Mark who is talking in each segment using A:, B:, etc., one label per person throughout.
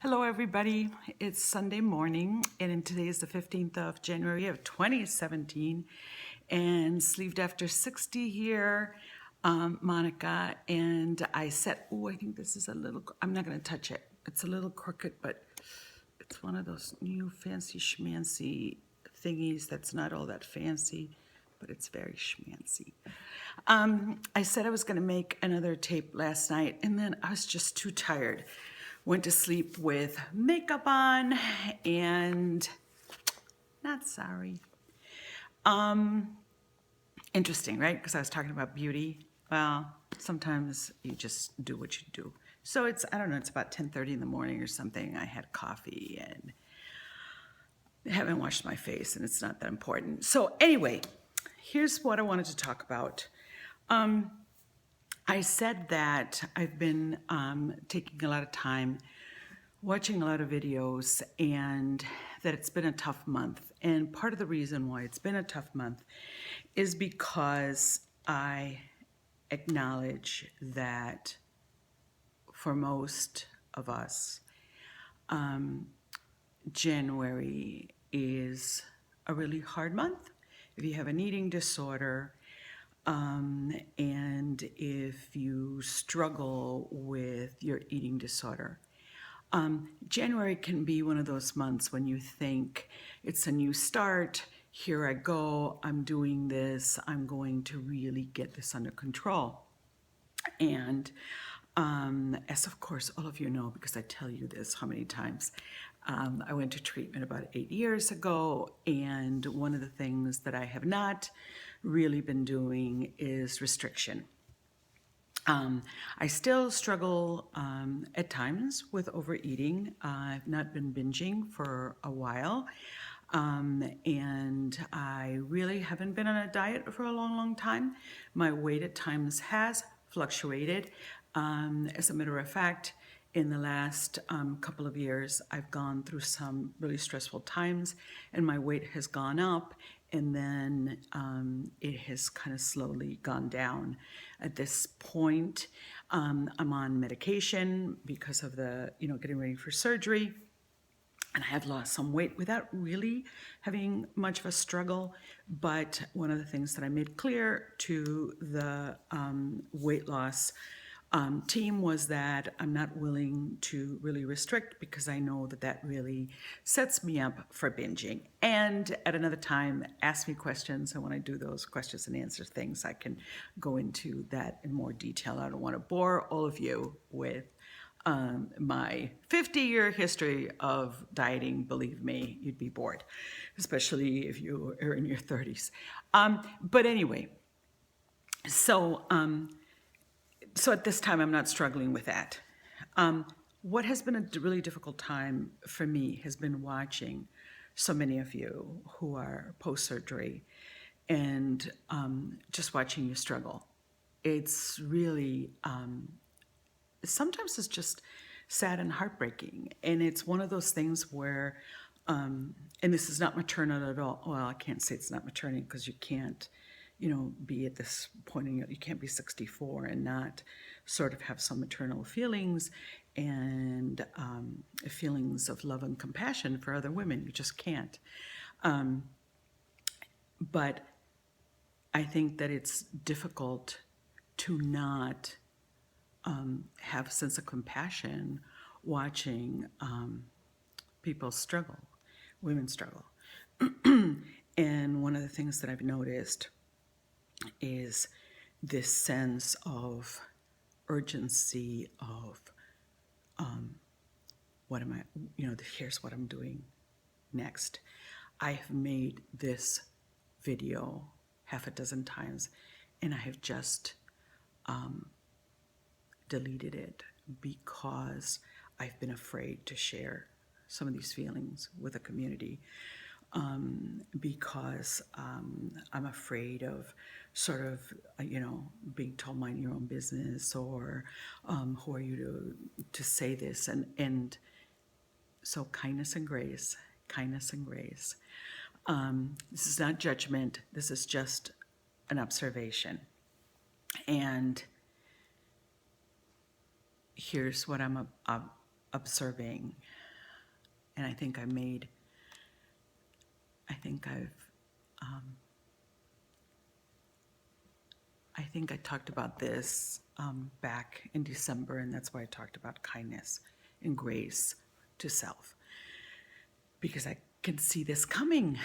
A: Hello, everybody. It's Sunday morning, and today is the 15th of January of 2017, and Sleeved After 60 here, Monica, and I said, oh, I think this is a little, I'm not going to touch it. It's a little crooked, but it's one of those new fancy schmancy thingies that's not all that fancy, but it's very schmancy. I said I was going to make another tape last night, and then I was just too tired. Went to sleep with makeup on, and not sorry. Interesting, right? Because I was talking about beauty. Well, sometimes you just do what you do. So it's, I don't know, it's about 10:30 in the morning or something. I had coffee and haven't washed my face, and it's not that important. So anyway, here's what I wanted to talk about. I said that I've been taking a lot of time watching a lot of videos and that it's been a tough month. And part of the reason why it's been a tough month is because I acknowledge that for most of us, January is a really hard month. If you have an eating disorder, and if you struggle with your eating disorder, January can be one of those months when you think it's a new start. Here I go. I'm doing this. I'm going to really get this under control. And as of course all of you know, because I tell you this how many times, I went to treatment about 8 years ago, and one of the things that I have not really been doing is restriction. I still struggle at times with overeating. I've not been binging for a while, and I really haven't been on a diet for a long, long time. My weight at times has fluctuated. As a matter of fact, in the last couple of years, I've gone through some really stressful times, and my weight has gone up, and then it has kind of slowly gone down. At this point, I'm on medication because of the, getting ready for surgery. And I have lost some weight without really having much of a struggle. But one of the things that I made clear to the weight loss team was that I'm not willing to really restrict, because I know that that really sets me up for binging. And at another time, ask me questions, and when I do those questions and answer things, I can go into that in more detail. I don't want to bore all of you with my 50-year history of dieting. Believe me, you'd be bored, especially if you are in your 30s. But anyway, so at this time, I'm not struggling with that. What has been a really difficult time for me has been watching so many of you who are post-surgery and just watching you struggle. It's really, sometimes it's just sad and heartbreaking. And it's one of those things where, and this is not maternal at all. Well, I can't say it's not maternal because you can't, be at this point, you can't be 64 and not sort of have some maternal feelings and feelings of love and compassion for other women. You just can't. But I think that it's difficult to not have a sense of compassion watching people struggle, women struggle. And one of the things that I've noticed is this sense of urgency of what am I, here's what I'm doing next. I have made this video half a dozen times, and I have just deleted it because I've been afraid to share some of these feelings with the community, because I'm afraid of sort of, being told mind your own business, or who are you to say this? And so kindness and grace. This is not judgment. This is just an observation. And here's what I'm observing, and I think I talked about this back in December, and that's why I talked about kindness and grace to self, because I can see this coming.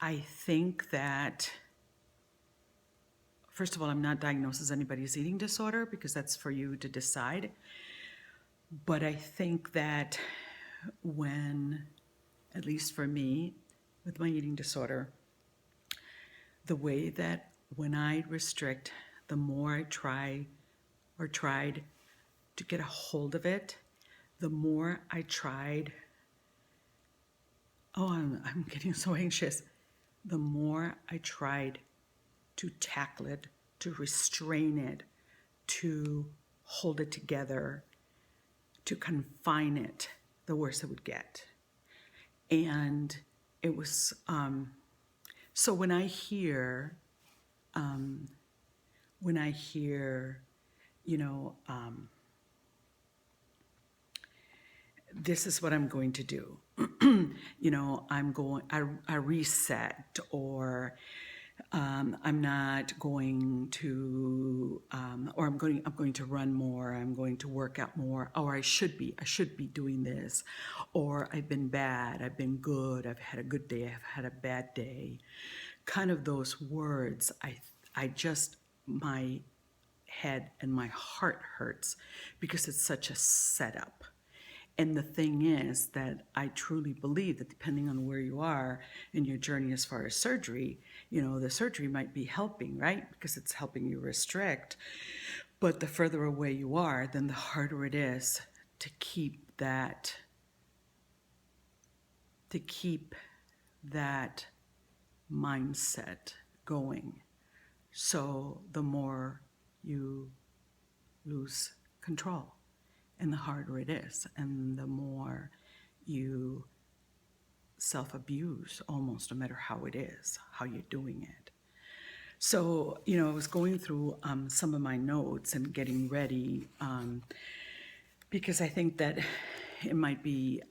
A: I think that, first of all, I'm not diagnosed as anybody's eating disorder, because that's for you to decide. But I think that when, at least for me, with my eating disorder, the way that when I restrict, the more I tried to get a hold of it, the more I tried, I'm getting so anxious. The more I tried to tackle it, to restrain it, to hold it together, to confine it, the worse it would get. And it was, so when I hear, this is what I'm going to do. I reset, or I'm not going to, or I'm going to run more, I'm going to work out more, or I should be doing this, or I've been bad, I've been good, I've had a good day, I've had a bad day. Kind of those words, my head and my heart hurts, because it's such a setup. And the thing is that I truly believe that depending on where you are in your journey as far as surgery, the surgery might be helping, right? Because it's helping you restrict. But the further away you are, then the harder it is to keep that mindset going. So the more you lose control, and the harder it is, and the more you self-abuse almost, no matter how it is, how you're doing it. So, I was going through some of my notes and getting ready, because I think that it might be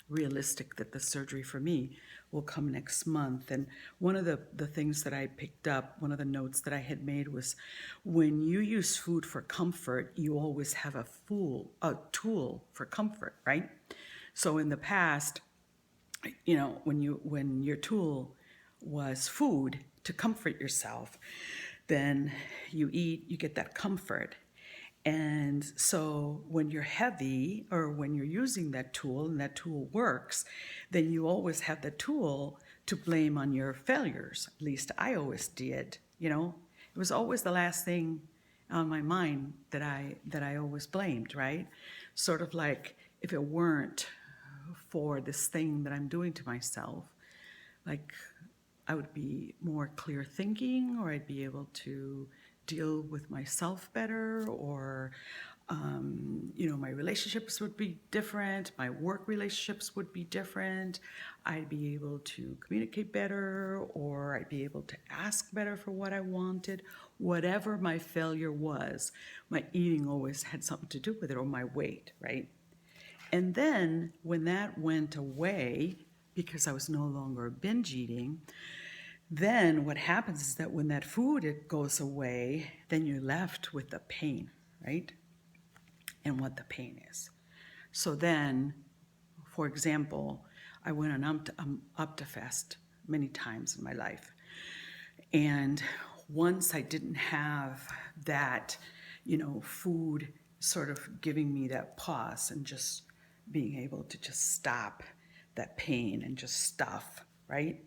A: realistic that the surgery for me will come next month. And one of the things that I picked up, one of the notes that I had made was, when you use food for comfort, you always have a tool for comfort, right? So in the past, when your tool was food to comfort yourself, then you eat, you get that comfort. And so when you're heavy, or when you're using that tool and that tool works, then you always have the tool to blame on your failures. At least I always did, It was always the last thing on my mind that I always blamed, right? Sort of like, if it weren't for this thing that I'm doing to myself, like, I would be more clear thinking, or I'd be able to deal with myself better, or my relationships would be different, my work relationships would be different, I'd be able to communicate better, or I'd be able to ask better for what I wanted. Whatever my failure was, my eating always had something to do with it, or my weight, right? And then when that went away, because I was no longer binge eating, then what happens is that when that food goes away, then you're left with the pain, right? And what the pain is. So then, for example, I went on Optifast many times in my life. And once I didn't have that, food sort of giving me that pause, and just being able to just stop that pain and just stuff, right?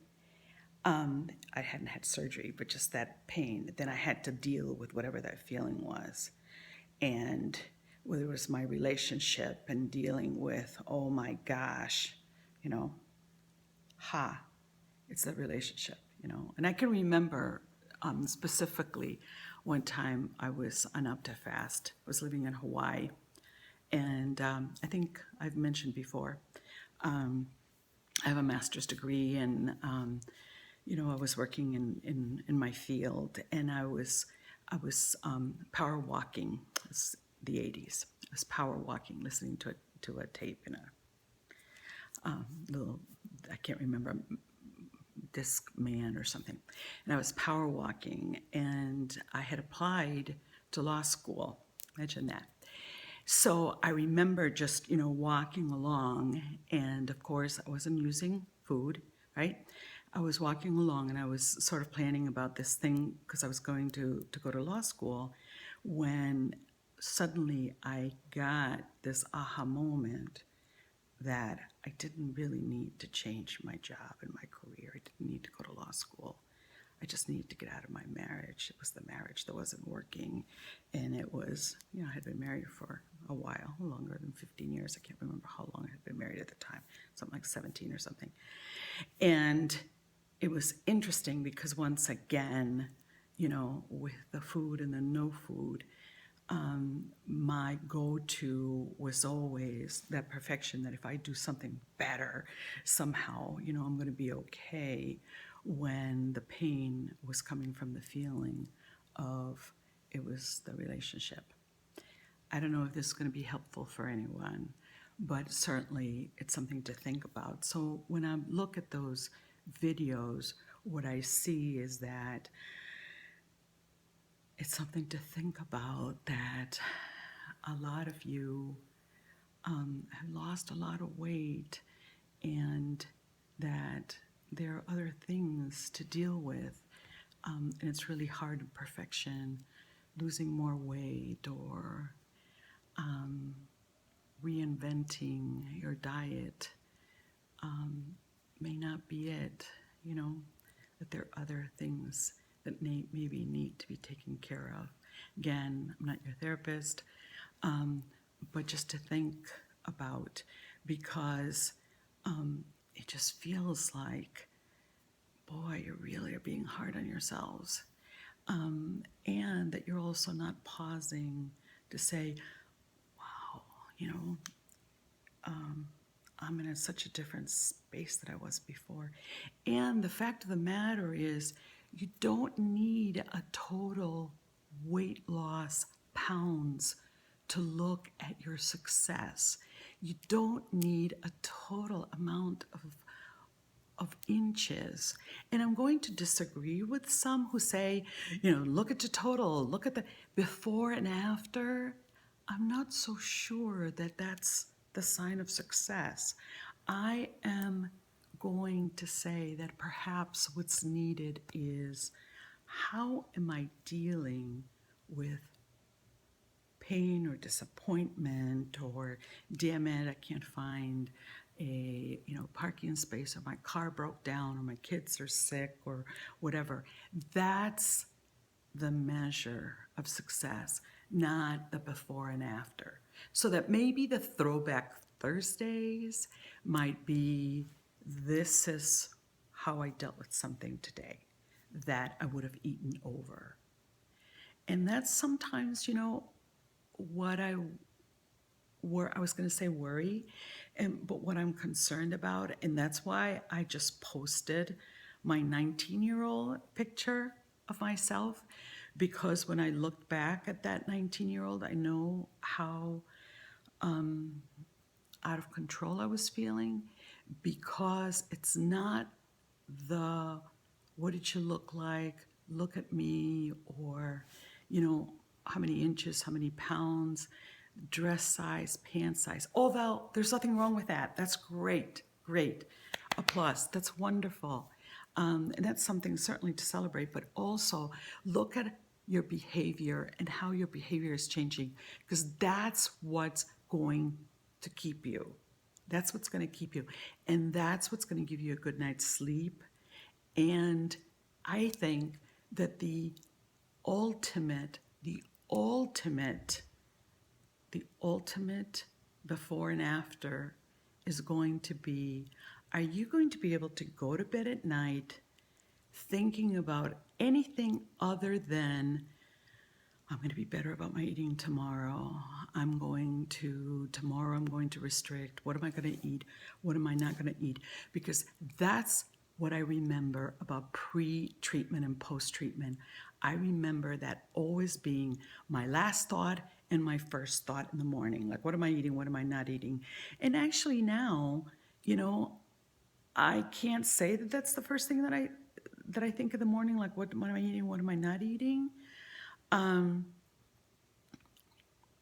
A: I hadn't had surgery, but just that pain. Then I had to deal with whatever that feeling was. And whether it was my relationship, and dealing with, oh my gosh, it's the relationship, And I can remember specifically one time I was on Optifast. I was living in Hawaii. And I think I've mentioned before, I have a master's degree, and I was working in my field, and I was power walking. the 80s. I was power walking, listening to a tape in a little, I can't remember, Discman or something. And I was power walking, and I had applied to law school. Imagine that. So I remember just, walking along, and of course I wasn't using food, right? I was walking along and I was sort of planning about this thing because I was going to go to law school when suddenly I got this aha moment that I didn't really need to change my job and my career. I didn't need to go to law school. I just needed to get out of my marriage. It was the marriage that wasn't working. And it was, I had been married for a while, longer than 15 years. I can't remember how long I had been married at the time, something like 17 or something. And it was interesting because once again, with the food and the no food, my go-to was always that perfection, that if I do something better, somehow, I'm going to be okay, when the pain was coming from the feeling of it was the relationship. I don't know if this is going to be helpful for anyone, but certainly it's something to think about. So when I look at those videos, what I see is that it's something to think about, that a lot of you have lost a lot of weight, and that there are other things to deal with, and it's really hard in perfection. Losing more weight or reinventing your diet may not be it, that there are other things that maybe need to be taken care of. Again, I'm not your therapist, but just to think about, because it just feels like, boy, you really are being hard on yourselves. And that you're also not pausing to say, wow, I'm in such a different space than I was before. And the fact of the matter is, you don't need a total weight loss pounds to look at your success. You don't need a total amount of inches. And I'm going to disagree with some who say, look at the total, look at the before and after. I'm not so sure that that's the sign of success. I am going to say that perhaps what's needed is, how am I dealing with pain or disappointment, or damn it, I can't find a parking space, or my car broke down, or my kids are sick, or whatever. That's the measure of success, not the before and after. So that maybe the throwback Thursdays might be, this is how I dealt with something today that I would have eaten over. And that's sometimes, what I was going to say worry, but what I'm concerned about, and that's why I just posted my 19-year-old picture of myself, because when I looked back at that 19-year-old, I know how out of control I was feeling, because it's not the, what did you look like, look at me, or, how many inches, how many pounds, dress size, pant size. Although there's nothing wrong with that. That's great, great. A plus, that's wonderful. And that's something certainly to celebrate, but also look at your behavior and how your behavior is changing, because that's what's going to keep you. That's what's going to keep you. And that's what's going to give you a good night's sleep. And I think that the ultimate before and after is going to be, are you going to be able to go to bed at night thinking about anything other than, I'm going to be better about my eating tomorrow. Tomorrow I'm going to restrict. What am I going to eat? What am I not going to eat? Because that's what I remember about pre-treatment and post-treatment. I remember that always being my last thought in my first thought in the morning. Like, what am I eating? What am I not eating? And actually now, you know, I can't say that that's the first thing that I think of the morning. Like, what am I eating? What am I not eating?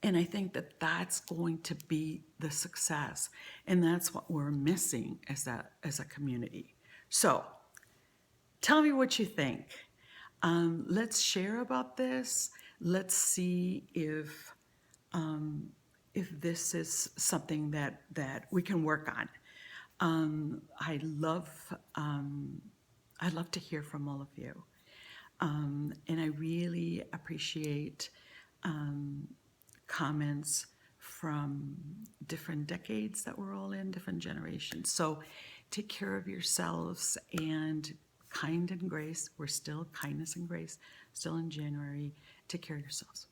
A: And I think that that's going to be the success, and that's what we're missing as a community. So, tell me what you think. Let's share about this. Let's see if this is something that we can work on. Um, I love I'd love to hear from all of you, and I really appreciate comments from different decades that we're all in, different generations. So, take care of yourselves and kind and grace. We're still kindness and grace, still in January. Take care of yourselves.